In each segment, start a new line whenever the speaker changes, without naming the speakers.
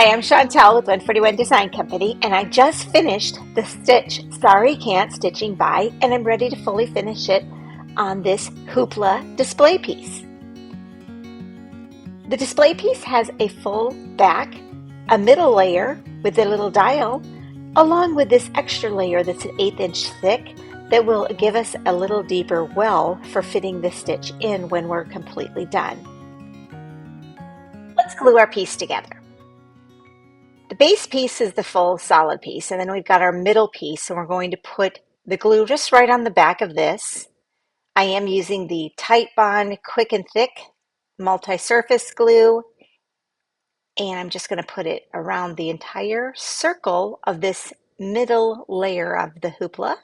Hi, I'm Chantel with 141 Design Company, and I just finished the stitch Sorry Can't Stitching By, and I'm ready to fully finish it on this hoopla display piece. The display piece has a full back, a middle layer with a little dial, along with this extra layer that's an 1/8 inch thick that will give us a little deeper well for fitting the stitch in when we're completely done. Let's glue our piece together. The base piece is the full solid piece, and then we've got our middle piece, and we're going to put the glue just right on the back of this. I am using the Titebond Quick and Thick multi-surface glue, and I'm just going to put it around the entire circle of this middle layer of the hoopla.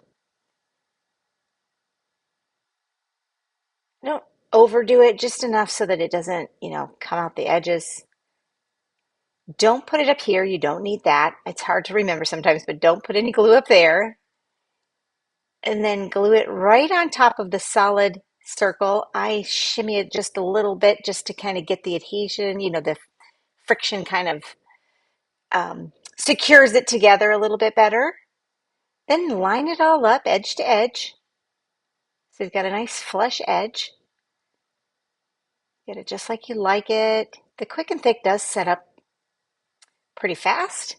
Don't overdo it, just enough so that it doesn't, come out the edges. Don't put it up here. You don't need that. It's hard to remember sometimes, but don't put any glue up there. And then glue it right on top of the solid circle. I shimmy it just a little bit just to kind of get the adhesion, the friction kind of secures it together a little bit better. Then line it all up edge to edge. So you've got a nice flush edge. Get it just like you like it. The Quick and Thick does set up pretty fast.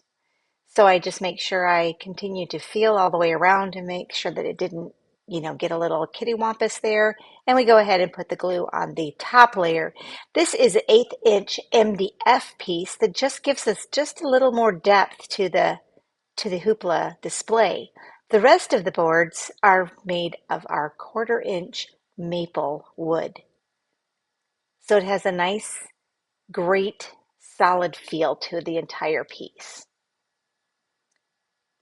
So I just make sure I continue to feel all the way around and make sure that it didn't, get a little kittywampus there. And we go ahead and put the glue on the top layer. This is an 1/8 inch MDF piece that just gives us just a little more depth to the hoopla display. The rest of the boards are made of our 1/4 inch maple wood. So it has a nice, great, solid feel to the entire piece.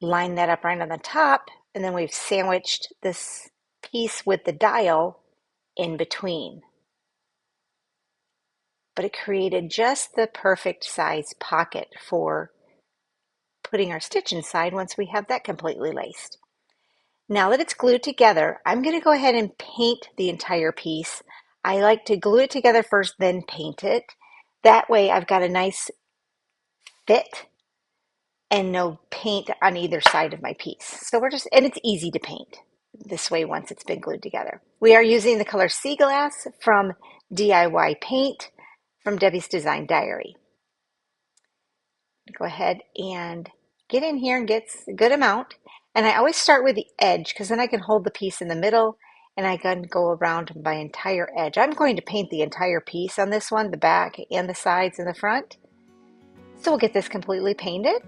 Line that up right on the top, and then we've sandwiched this piece with the dial in between. But it created just the perfect size pocket for putting our stitch inside once we have that completely laced. Now that it's glued together, I'm going to go ahead and paint the entire piece. I like to glue it together first, then paint it. That way I've got a nice fit and no paint on either side of my piece. So and it's easy to paint this way once it's been glued together. We are using the color Sea Glass from DIY Paint from Debbie's Design Diary. Go ahead and get in here and get a good amount. And I always start with the edge because then I can hold the piece in the middle and I can go around my entire edge. I'm going to paint the entire piece on this one, the back and the sides and the front. So we'll get this completely painted.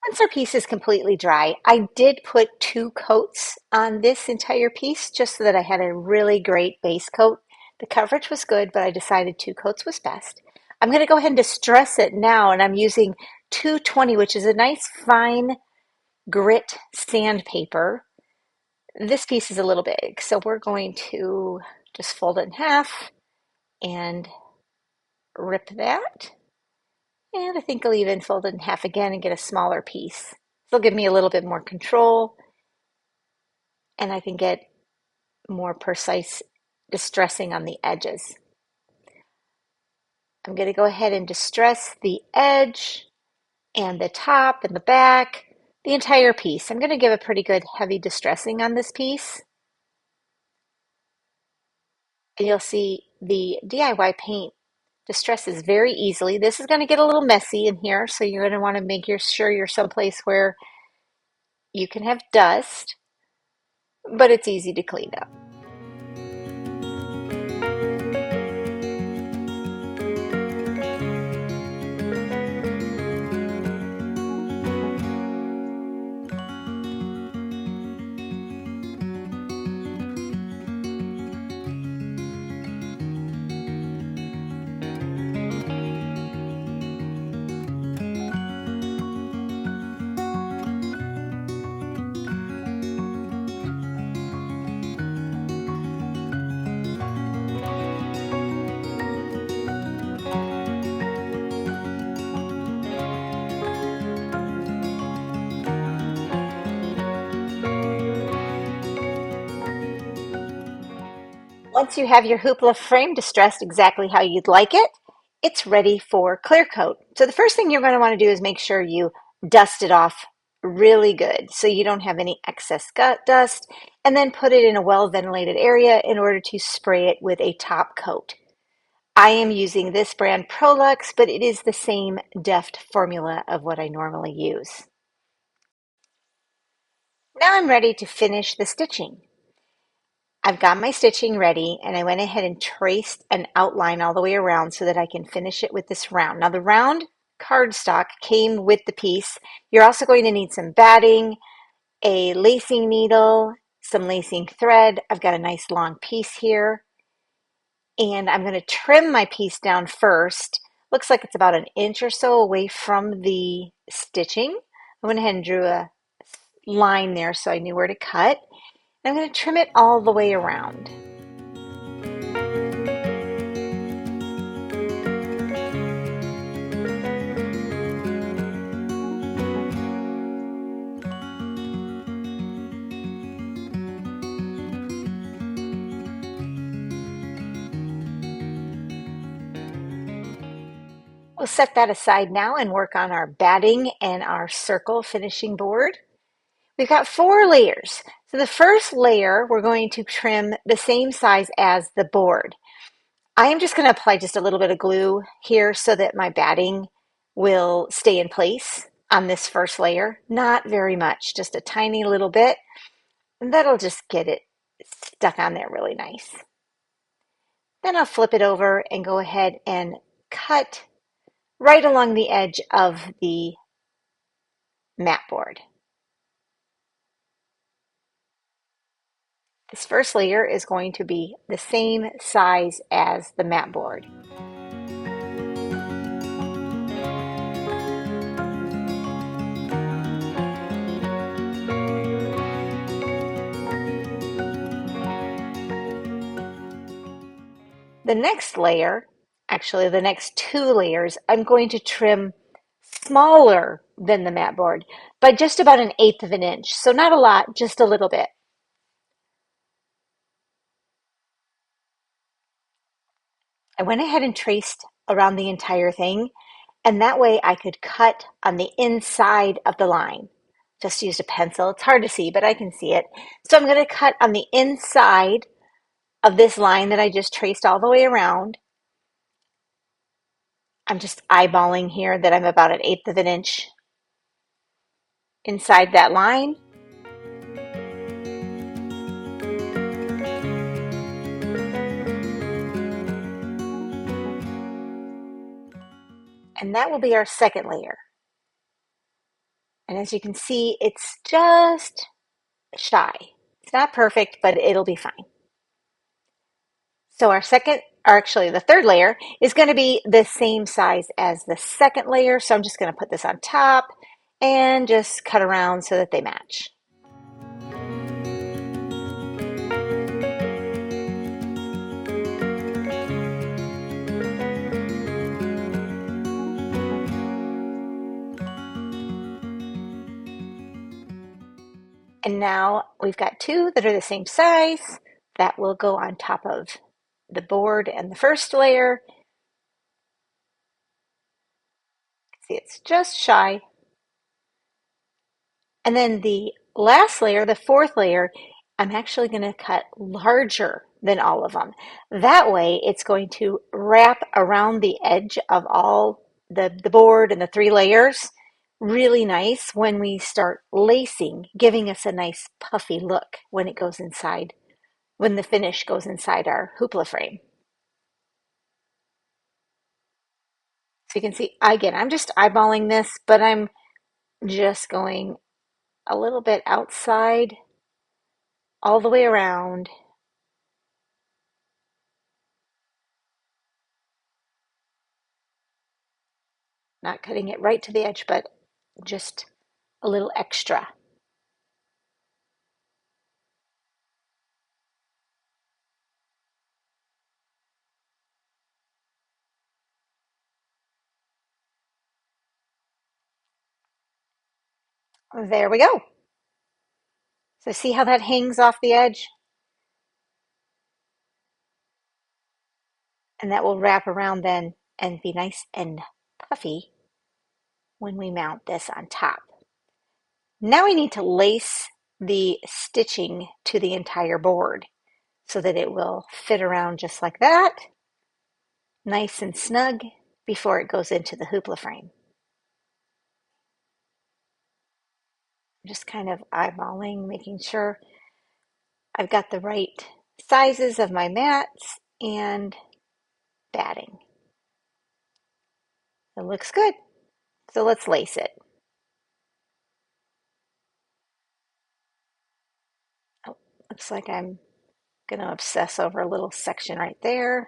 Once our piece is completely dry, I did put 2 coats on this entire piece just so that I had a really great base coat. The coverage was good, but I decided 2 coats was best. I'm going to go ahead and distress it now, and I'm using 220, which is a nice fine grit sandpaper. This piece is a little big, so we're going to just fold it in half and rip that. And I think I'll even fold it in half again and get a smaller piece. This will give me a little bit more control and I can get more precise distressing on the edges. I'm going to go ahead and distress the edge and the top and the back, the entire piece. I'm going to give a pretty good heavy distressing on this piece. and you'll see the DIY paint distresses very easily. This is going to get a little messy in here, so you're going to want to make sure you're someplace where you can have dust, but it's easy to clean up. Once you have your hoopla frame distressed exactly how you'd like it, it's ready for clear coat. So the first thing you're going to want to do is make sure you dust it off really good so you don't have any excess gut dust, and then put it in a well-ventilated area in order to spray it with a top coat. I am using this brand Prolux, but it is the same deft formula of what I normally use. Now I'm ready to finish the stitching. I've got my stitching ready, and I went ahead and traced an outline all the way around so that I can finish it with this round. Now the round cardstock came with the piece. You're also going to need some batting, a lacing needle, some lacing thread. I've got a nice long piece here, and I'm going to trim my piece down first. Looks like it's about an inch or so away from the stitching. I went ahead and drew a line there so I knew where to cut. I'm going to trim it all the way around. We'll set that aside now and work on our batting and our circle finishing board. We've got 4 layers. So the first layer, we're going to trim the same size as the board. I am just going to apply just a little bit of glue here so that my batting will stay in place on this first layer. Not very much, just a tiny little bit. And that'll just get it stuck on there really nice. Then I'll flip it over and go ahead and cut right along the edge of the mat board. This first layer is going to be the same size as the mat board. The next layer, actually the next 2 layers, I'm going to trim smaller than the mat board by just about 1/8 of an inch. So not a lot, just a little bit. I went ahead and traced around the entire thing, and that way I could cut on the inside of the line. Just used a pencil. It's hard to see, but I can see it. So I'm going to cut on the inside of this line that I just traced all the way around. I'm just eyeballing here that I'm about 1/8 of an inch inside that line. And that will be our second layer. And as you can see, it's just shy. It's not perfect, but it'll be fine. So our second, or actually the third layer, is going to be the same size as the second layer. So I'm just going to put this on top and just cut around so that they match. And now we've got 2 that are the same size. That will go on top of the board and the first layer. See, it's just shy. And then the last layer, the 4th layer, I'm actually going to cut larger than all of them. That way it's going to wrap around the edge of all the board and the three layers really nice when we start lacing, giving us a nice puffy look when it goes inside, when the finish goes inside our hoopla frame. So you can see, again, I'm just eyeballing this, but I'm just going a little bit outside all the way around. Not cutting it right to the edge, but just a little extra. There we go. So see how that hangs off the edge? And that will wrap around then and be nice and puffy when we mount this on top. Now we need to lace the stitching to the entire board so that it will fit around just like that, nice and snug before it goes into the hoopla frame. Just kind of eyeballing, making sure I've got the right sizes of my mats and batting. It looks good. So let's lace it. Oh, looks like I'm going to obsess over a little section right there.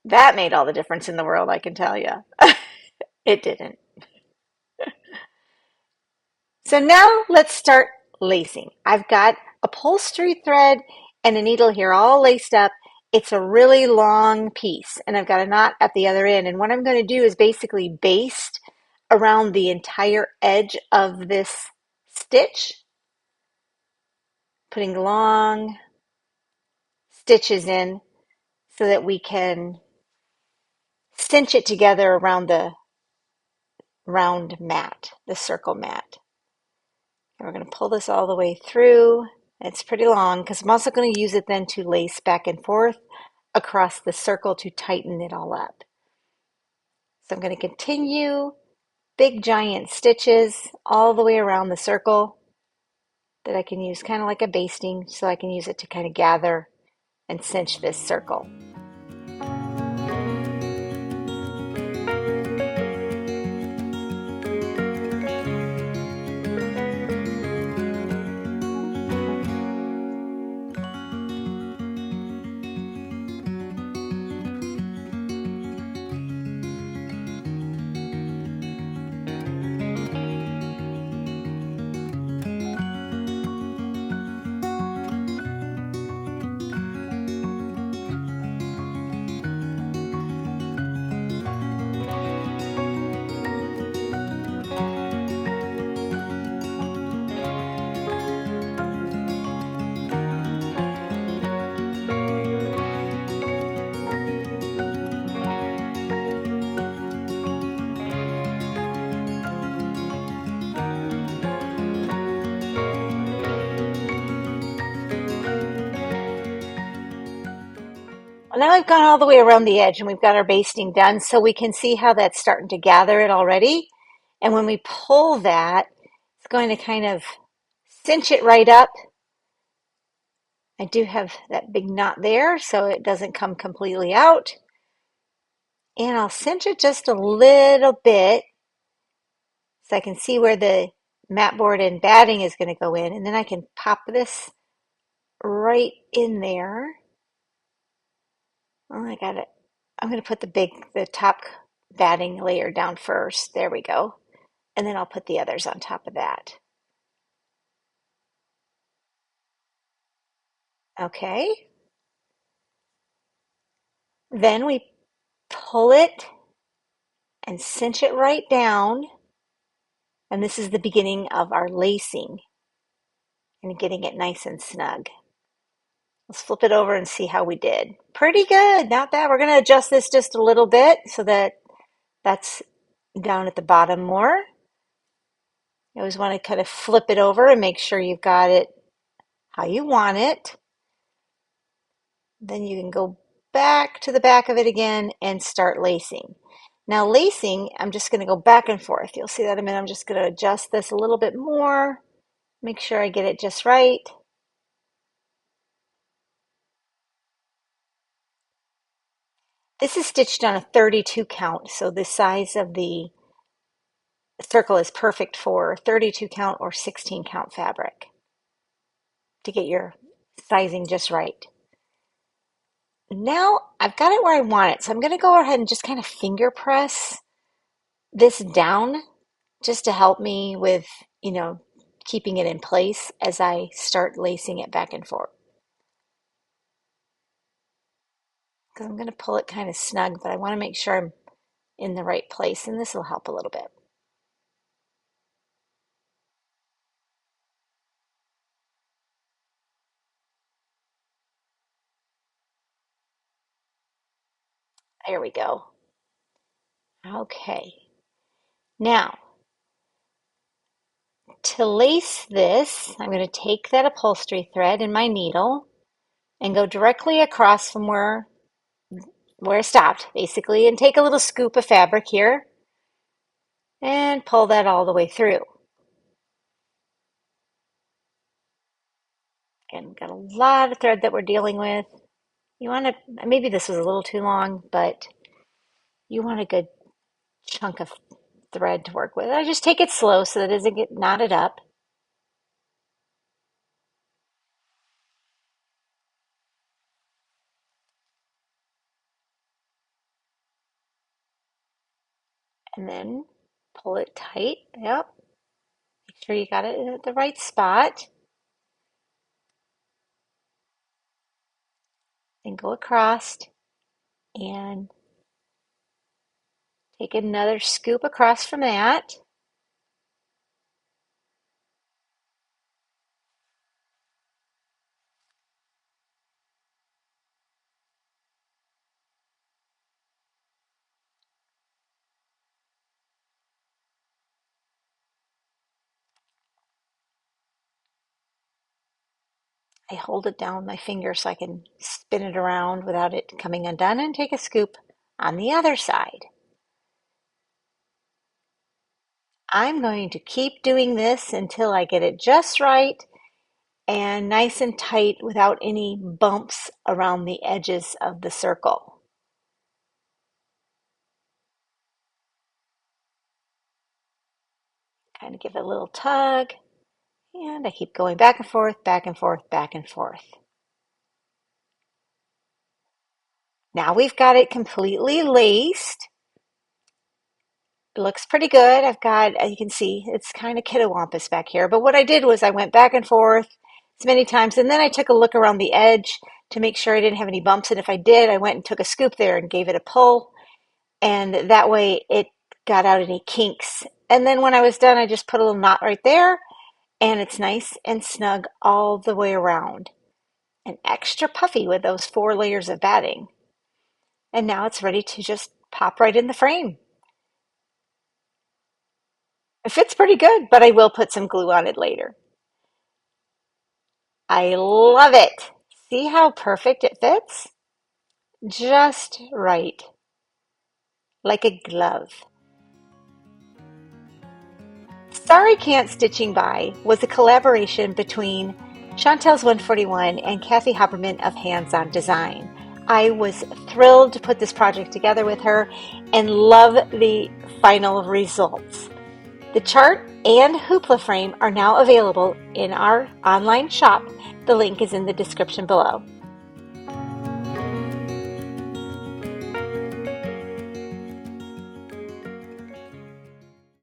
That made all the difference in the world, I can tell you. It didn't. So now let's start lacing. I've got upholstery thread and a needle here all laced up. It's a really long piece and I've got a knot at the other end. And what I'm going to do is basically baste around the entire edge of this stitch, putting long stitches in so that we can cinch it together around the round mat, the circle mat. And we're going to pull this all the way through. It's pretty long because I'm also going to use it then to lace back and forth across the circle to tighten it all up. So I'm going to continue big giant stitches all the way around the circle that I can use kind of like a basting, so I can use it to kind of gather and cinch this circle. Well, now I've gone all the way around the edge and we've got our basting done, so we can see how that's starting to gather it already. And when we pull that, it's going to kind of cinch it right up. I do have that big knot there, so it doesn't come completely out. And I'll cinch it just a little bit so I can see where the mat board and batting is going to go in. And then I can pop this right in there. Oh, I got it. I'm going to put the top batting layer down first. There we go. And then I'll put the others on top of that. Okay. Then we pull it and cinch it right down. And this is the beginning of our lacing and getting it nice and snug. Let's flip it over and see how we did. Pretty good, not bad. We're going to adjust this just a little bit so that that's down at the bottom more. You always want to kind of flip it over and make sure you've got it how you want it. Then you can go back to the back of it again and start lacing. Now lacing, I'm just going to go back and forth. You'll see that in a minute. I'm just going to adjust this a little bit more, make sure I get it just right. This is stitched on a 32 count, so the size of the circle is perfect for 32 count or 16 count fabric to get your sizing just right. Now I've got it where I want it, so I'm going to go ahead and just kind of finger press this down just to help me with, keeping it in place as I start lacing it back and forth. Because I'm going to pull it kind of snug, but I want to make sure I'm in the right place, and this will help a little bit. There we go. Okay. Now, to lace this, I'm going to take that upholstery thread and my needle and go directly across from where I stopped, basically, and take a little scoop of fabric here and pull that all the way through. Again, got a lot of thread that we're dealing with. You want to, maybe this was a little too long, but you want a good chunk of thread to work with. I just take it slow so that it doesn't get knotted up. And then pull it tight. Yep. Make sure you got it at the right spot. Then go across and take another scoop across from that. I hold it down with my finger so I can spin it around without it coming undone and take a scoop on the other side. I'm going to keep doing this until I get it just right and nice and tight without any bumps around the edges of the circle. Kind of give it a little tug, and I keep going back and forth, back and forth, back and forth. Now we've got it completely laced. It looks pretty good. I've got, as you can see, it's kind of kiddawampus back here. But what I did was I went back and forth as many times, and then I took a look around the edge to make sure I didn't have any bumps. And if I did, I went and took a scoop there and gave it a pull. And that way it got out any kinks. And then when I was done, I just put a little knot right there, and it's nice and snug all the way around. And extra puffy with those 4 layers of batting. And now it's ready to just pop right in the frame. It fits pretty good, but I will put some glue on it later. I love it. See how perfect it fits? Just right, like a glove. Sorry Can't Stitching By was a collaboration between Chantel's 141 and Cathy Habermann of Hands On Design. I was thrilled to put this project together with her and love the final results. The chart and hoopla frame are now available in our online shop. The link is in the description below.